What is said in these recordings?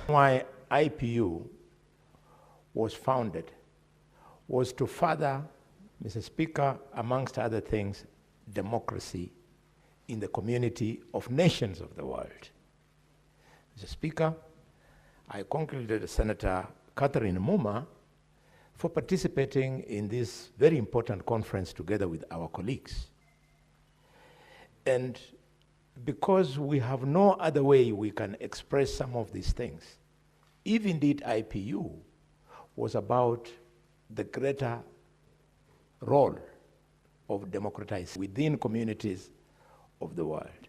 Why IPU was founded was to further, Mr. Speaker, amongst other things, democracy in the community of nations of the world. Mr. Speaker, I congratulate Senator Catherine Muma for participating in this very important conference together with our colleagues. And because we have no other way we can express some of these things, if indeed IPU was about the greater role of democratizing within communities of the world,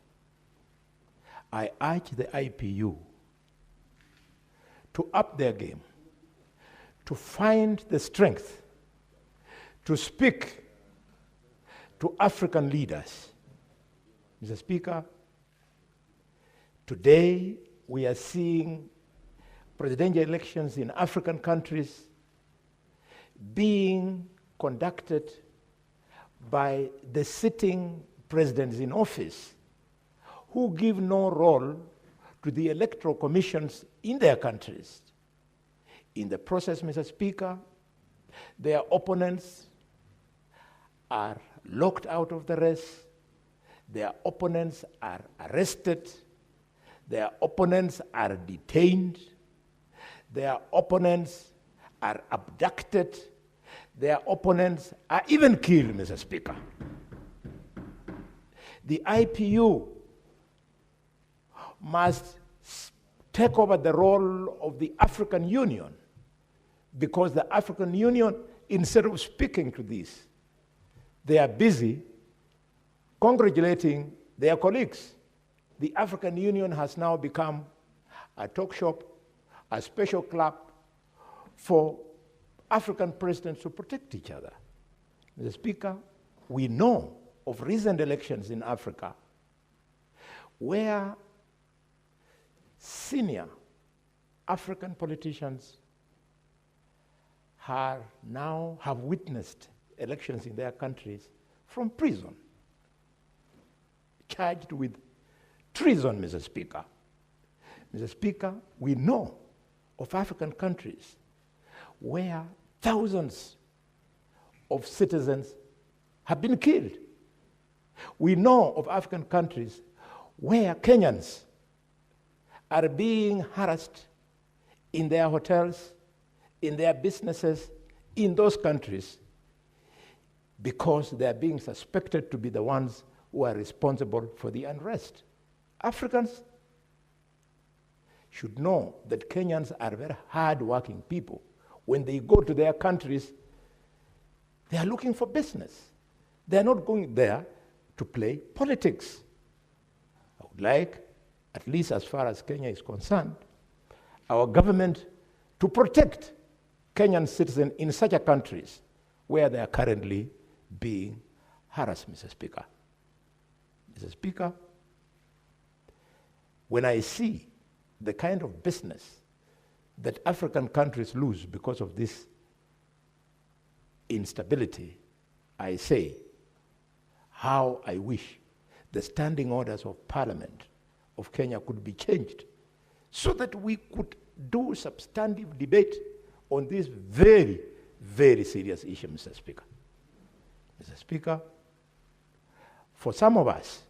I urge the IPU to up their game, to find the strength to speak to African leaders. Mr. Speaker, today we are seeing presidential elections in African countries being conducted by the sitting presidents in office who give no role to the electoral commissions in their countries. In the process, Mr. Speaker, their opponents are locked out of the race, their opponents are arrested, their opponents are detained, their opponents are abducted, their opponents are even killed, Mr. Speaker. The IPU must take over the role of the African Union, because the African Union, instead of speaking to this, they are busy congratulating their colleagues. The African Union has now become a talk shop, a special club for African presidents to protect each other. Mr. Speaker, we know of recent elections in Africa where senior African politicians have witnessed elections in their countries from prison, charged with treason, Mr. Speaker. Mr. Speaker, we know of African countries where thousands of citizens have been killed. We know of African countries where Kenyans are being harassed in their hotels, in their businesses, in those countries, because they are being suspected to be the ones who are responsible for the unrest. Africans should know that Kenyans are very hard-working people. When they go to their countries, they are looking for business. They are not going there to play politics. I would like, at least as far as Kenya is concerned, our government to protect Kenyan citizens in such a countries where they are currently being harassed, Mr. Speaker. Mr. Speaker, when I see the kind of business that African countries lose because of this instability, I say, how I wish the standing orders of Parliament of Kenya could be changed so that we could do substantive debate on this very, very serious issue, Mr. Speaker. Mr. Speaker, for some of us,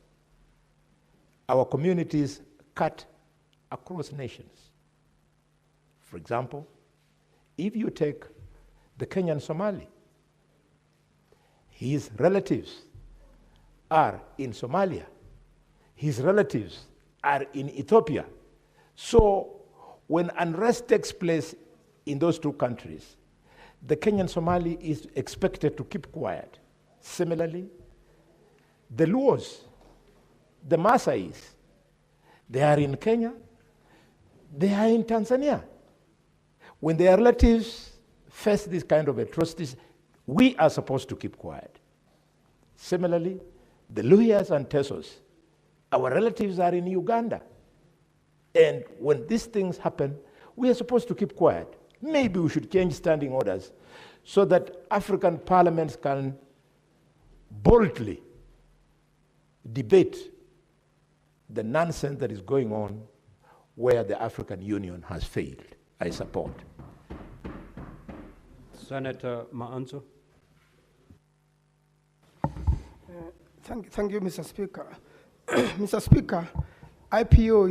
our communities cut across nations. For example, if you take the Kenyan Somali, his relatives are in Somalia, his relatives are in Ethiopia. So when unrest takes place in those two countries, the Kenyan Somali is expected to keep quiet. Similarly, the Luos, the Maasais, they are in Kenya, they are in Tanzania. When their relatives face this kind of atrocities, we are supposed to keep quiet. Similarly, the Luhyas and Tesos, our relatives are in Uganda. And when these things happen, we are supposed to keep quiet. Maybe we should change standing orders so that African parliaments can boldly debate the nonsense that is going on where the African Union has failed. I support. Senator Maanzo. Thank you, Mr. Speaker. Mr. Speaker, IPO